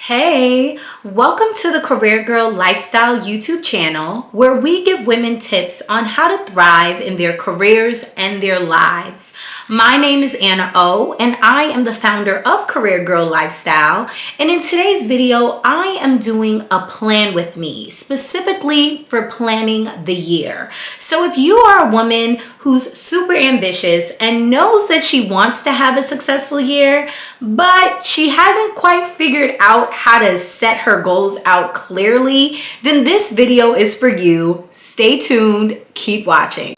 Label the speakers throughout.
Speaker 1: Hey, welcome to the Career Girl Lifestyle YouTube channel, where we give women tips on how to thrive in their careers and their lives. My name is Anna O, and I am the founder of Career Girl Lifestyle. And in today's video, I am doing a plan with me, specifically for planning the year. So if you are a woman who's super ambitious and knows that she wants to have a successful year, but she hasn't quite figured out how to set her goals out clearly, then this video is for you. Stay tuned, keep watching.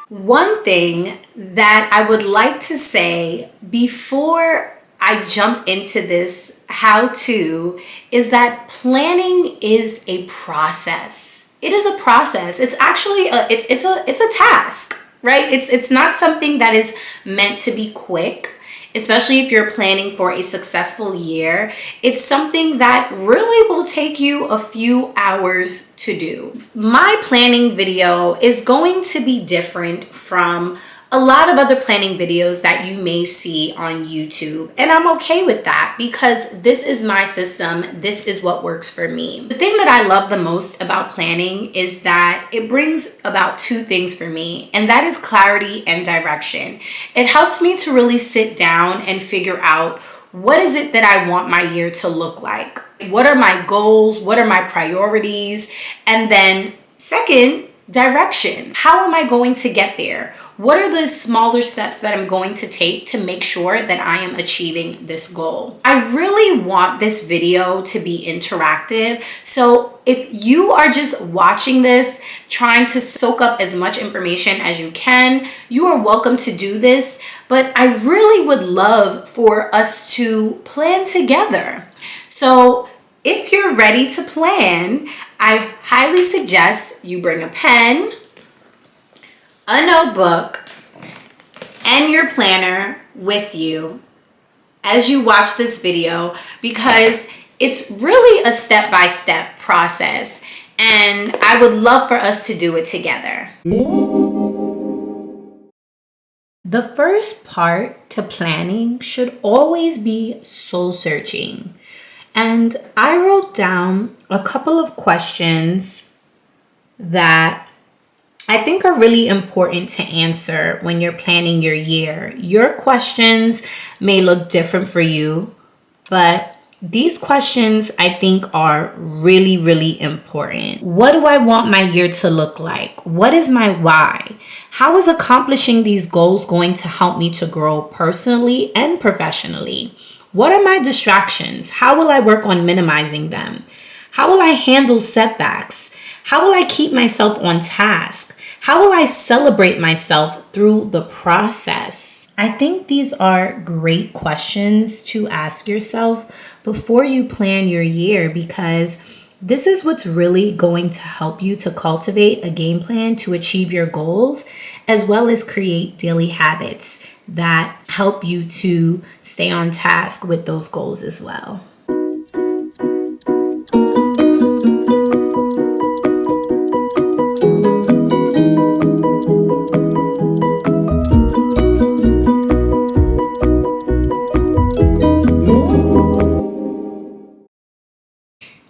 Speaker 1: One thing that I would like to say before I jump into this how-to is that planning is a process. It is a process. It's actually it's a task, right? It's not something that is meant to be quick. Especially if you're planning for a successful year, it's something that really will take you a few hours to do. My planning video is going to be different from a lot of other planning videos that you may see on YouTube. And I'm okay with that because this is my system. This is what works for me. The thing that I love the most about planning is that it brings about two things for me, and that is clarity and direction. It helps me to really sit down and figure out what is it that I want my year to look like? What are my goals? What are my priorities? And then second, direction. How am I going to get there? What are the smaller steps that I'm going to take to make sure that I am achieving this goal? I really want this video to be interactive. So if you are just watching this, trying to soak up as much information as you can, you are welcome to do this. But I really would love for us to plan together. So if you're ready to plan, I highly suggest you bring a pen, a notebook, and your planner with you as you watch this video, because it's really a step-by-step process, and I would love for us to do it together. The first part to planning should always be soul searching. And I wrote down a couple of questions that I think are really important to answer when you're planning your year. Your questions may look different for you, but these questions I think are really, really important. What do I want my year to look like? What is my why? How is accomplishing these goals going to help me to grow personally and professionally? What are my distractions? How will I work on minimizing them? How will I handle setbacks? How will I keep myself on task? How will I celebrate myself through the process? I think these are great questions to ask yourself before you plan your year, because this is what's really going to help you to cultivate a game plan to achieve your goals, as well as create daily habits that help you to stay on task with those goals as well.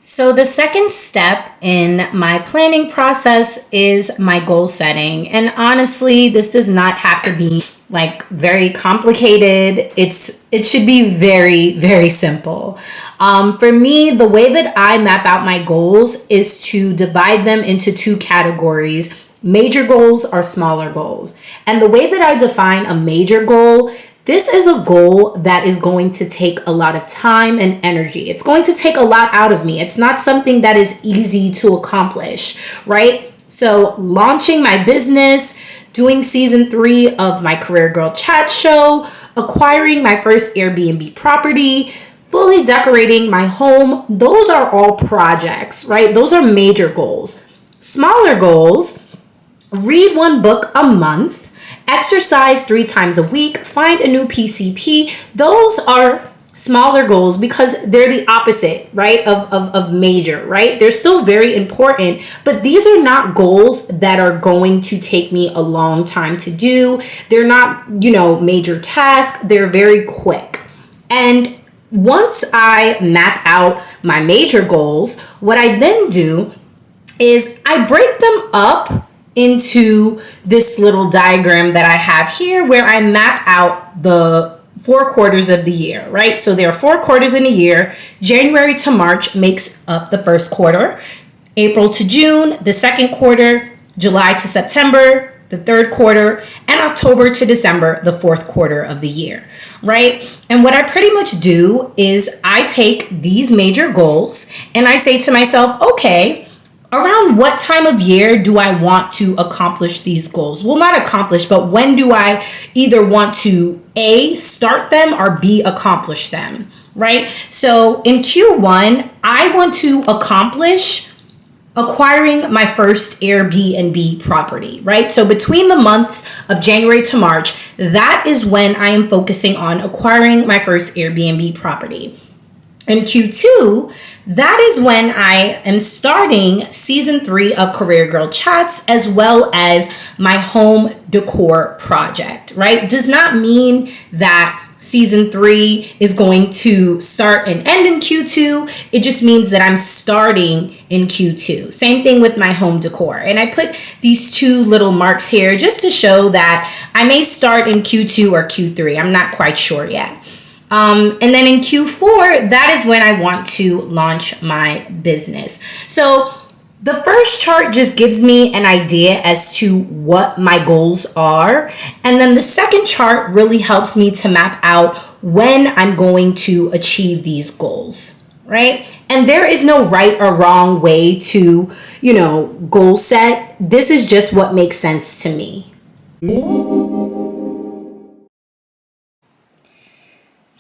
Speaker 1: So the second step in my planning process is my goal setting. And honestly, this does not have to be like very complicated. It should be very, very simple. For me, the way that I map out my goals is to divide them into two categories: major goals or smaller goals. And the way that I define a major goal, this is a goal that is going to take a lot of time and energy. It's going to take a lot out of me. It's not something that is easy to accomplish, right? So launching my business, doing season 3 of my Career Girl Chat show, acquiring my first Airbnb property, fully decorating my home, those are all projects, right? Those are major goals. Smaller goals: read one book a month Exercise 3 times a week, find a new PCP. Those are smaller goals because they're the opposite, right, of major, right? They're still very important, but these are not goals that are going to take me a long time to do. They're not, major tasks. They're very quick. And once I map out my major goals, what I then do is I break them up into this little diagram that I have here where I map out the 4 quarters of the year, right? So there are 4 quarters in a year. January to March makes up the first quarter. April to June, the second quarter. July to September, the third quarter. And October to December, the fourth quarter of the year, right? And what I pretty much do is I take these major goals and I say to myself, okay, around what time of year do I want to accomplish these goals? Well, not accomplish, but when do I either want to A, start them, or B, accomplish them, right? So in Q1, I want to accomplish acquiring my first Airbnb property, right? So between the months of January to March, that is when I am focusing on acquiring my first Airbnb property. In Q2, that is when I am starting season 3 of Career Girl Chats, as well as my home decor project, right? Does not mean that season 3 is going to start and end in Q2. It just means that I'm starting in Q2. Same thing with my home decor. And I put these 2 little marks here just to show that I may start in Q2 or Q3. I'm not quite sure yet. And then in Q4, that is when I want to launch my business. So the first chart just gives me an idea as to what my goals are. And then the second chart really helps me to map out when I'm going to achieve these goals, right? And there is no right or wrong way to, goal set. This is just what makes sense to me.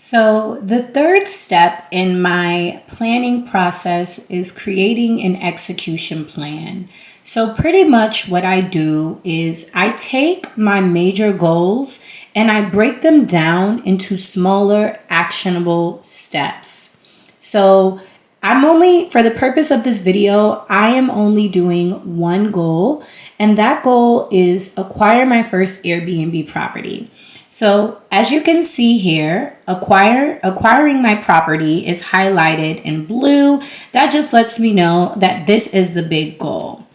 Speaker 1: So the third step in my planning process is creating an execution plan. So pretty much what I do is I take my major goals and I break them down into smaller actionable steps. So for the purpose of this video, I am only doing one goal, and that goal is acquire my first Airbnb property. So as you can see here, acquiring my property is highlighted in blue. That just lets me know that this is the big goal.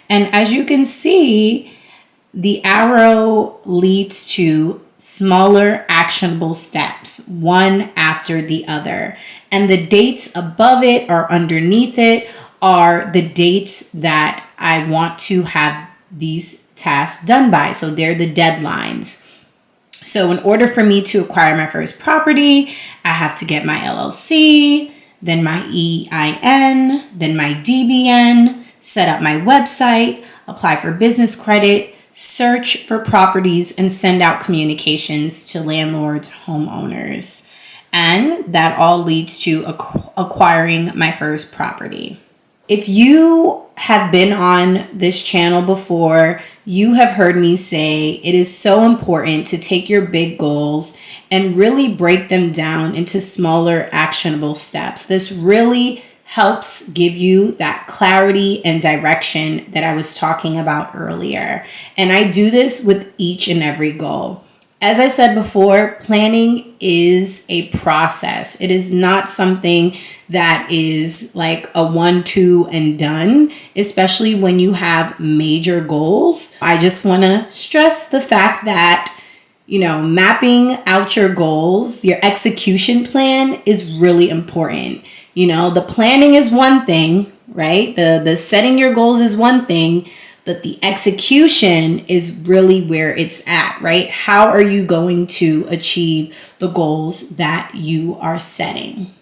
Speaker 1: And as you can see, the arrow leads to smaller actionable steps, one after the other. And the dates above it or underneath it are the dates that I want to have these tasks done by. So they're the deadlines. So in order for me to acquire my first property, I have to get my LLC, then my EIN, then my DBN, set up my website, apply for business credit, search for properties, and send out communications to landlords, homeowners. And that all leads to acquiring my first property. If you have been on this channel before, you have heard me say it is so important to take your big goals and really break them down into smaller actionable steps. This really helps give you that clarity and direction that I was talking about earlier. And I do this with each and every goal. As I said before, planning is a process. It is not something that is like a 1, 2, and done, especially when you have major goals. I just want to stress the fact that, mapping out your goals, your execution plan is really important. The planning is one thing, right? The setting your goals is one thing. But the execution is really where it's at, right? How are you going to achieve the goals that you are setting?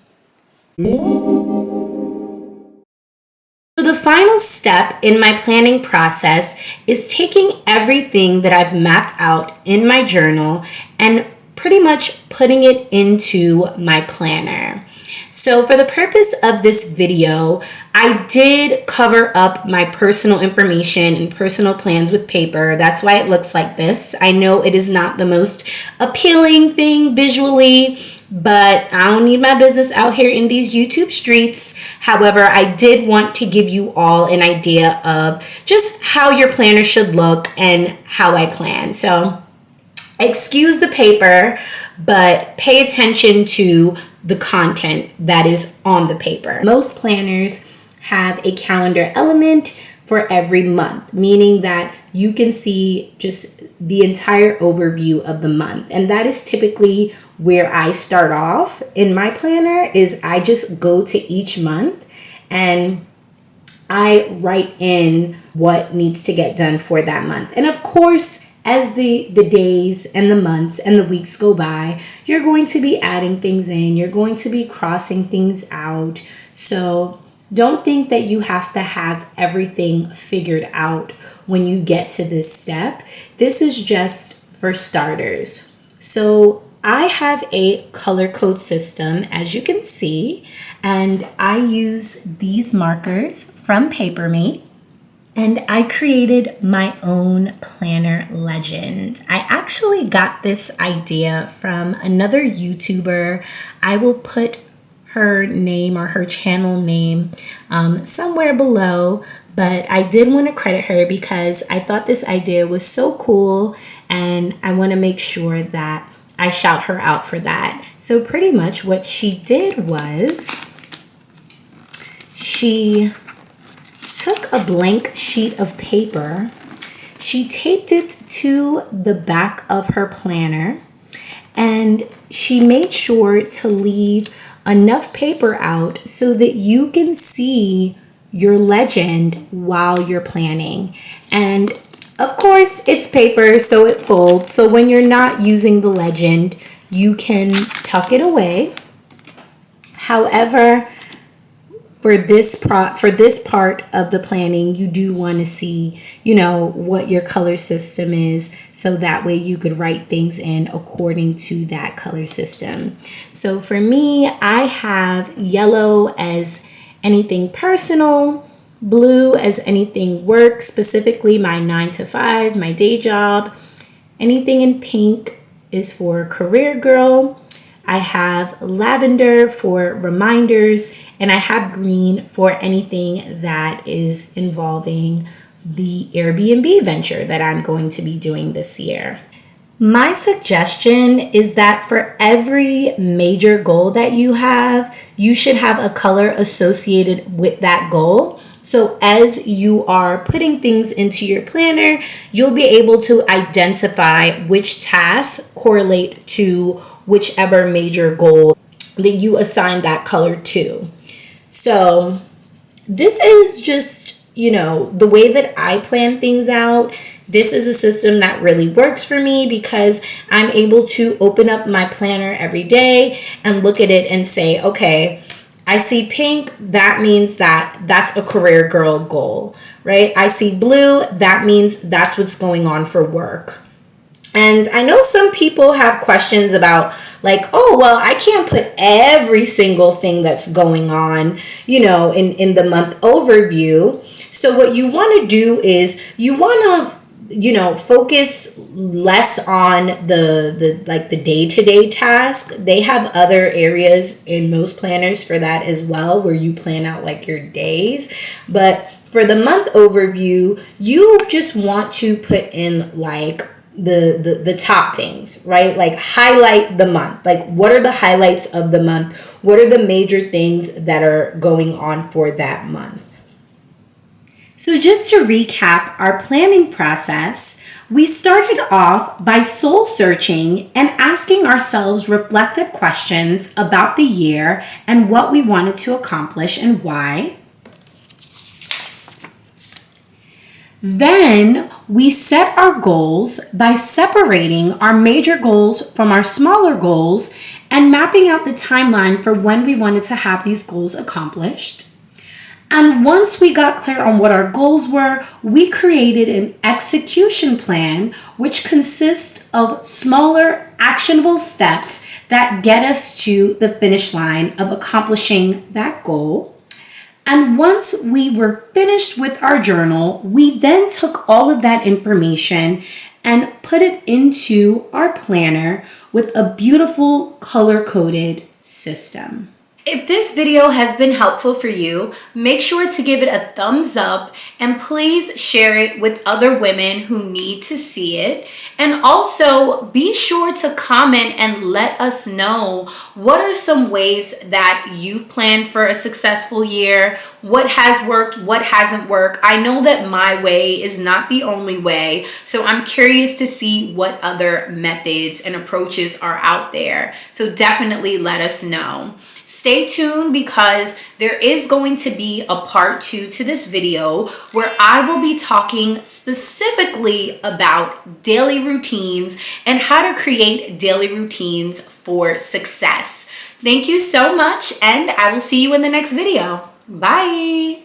Speaker 1: So the final step in my planning process is taking everything that I've mapped out in my journal and pretty much putting it into my planner. So for the purpose of this video, I did cover up my personal information and personal plans with paper. That's why it looks like this. I know it is not the most appealing thing visually, but I don't need my business out here in these YouTube streets. However, I did want to give you all an idea of just how your planner should look and how I plan. So excuse the paper, but pay attention to the content that is on the paper. Most planners have a calendar element for every month, meaning that you can see just the entire overview of the month. And that is typically where I start off in my planner. Is I just go to each month and I write in what needs to get done for that month. And of course, as the days and the months and the weeks go by, you're going to be adding things in, you're going to be crossing things out. So don't think that you have to have everything figured out when you get to this step. This is just for starters. So I have a color code system, as you can see, and I use these markers from Papermate. And I created my own planner legend. I actually got this idea from another YouTuber. I will put her name or her channel name somewhere below, but I did want to credit her because I thought this idea was so cool and I want to make sure that I shout her out for that. So pretty much what she did was she took a blank sheet of paper, she taped it to the back of her planner, and she made sure to leave enough paper out so that you can see your legend while you're planning. And of course, it's paper, so it folds. So when you're not using the legend, you can tuck it away. However, for this part of the planning, you do want to see, what your color system is, so that way you could write things in according to that color system. So for me, I have yellow as anything personal, blue as anything work, specifically my 9 to 5, my day job. Anything in pink is for career girl. I have lavender for reminders, and I have green for anything that is involving the Airbnb venture that I'm going to be doing this year. My suggestion is that for every major goal that you have, you should have a color associated with that goal. So as you are putting things into your planner, you'll be able to identify which tasks correlate to whichever major goal that you assign that color to. So this is just, the way that I plan things out. This is a system that really works for me because I'm able to open up my planner every day and look at it and say, okay, I see pink, that means that's a career girl goal, right? I see blue, that means that's what's going on for work. And I know some people have questions about I can't put every single thing that's going on, in the month overview. So what you want to do is you want to, focus less on the day-to-day task. They have other areas in most planners for that as well, where you plan out your days. But for the month overview, you just want to put in the top things, right? Highlight the month. What are the highlights of the month? What are the major things that are going on for that month? So just to recap our planning process, we started off by soul searching and asking ourselves reflective questions about the year and what we wanted to accomplish and why. Then we set our goals by separating our major goals from our smaller goals and mapping out the timeline for when we wanted to have these goals accomplished.
Speaker 2: And once we got clear on what our goals were, we created an execution plan, which consists of smaller, actionable steps that get us to the finish line of accomplishing that goal. And once we were finished with our journal, we then took all of that information and put it into our planner with a beautiful color-coded system.
Speaker 1: If this video has been helpful for you, make sure to give it a thumbs up and please share it with other women who need to see it. And also be sure to comment and let us know what are some ways that you've planned for a successful year, what has worked, what hasn't worked. I know that my way is not the only way, so I'm curious to see what other methods and approaches are out there. So definitely let us know. Stay tuned because there is going to be a part 2 to this video where I will be talking specifically about daily routines and how to create daily routines for success. Thank you so much, and I will see you in the next video. Bye.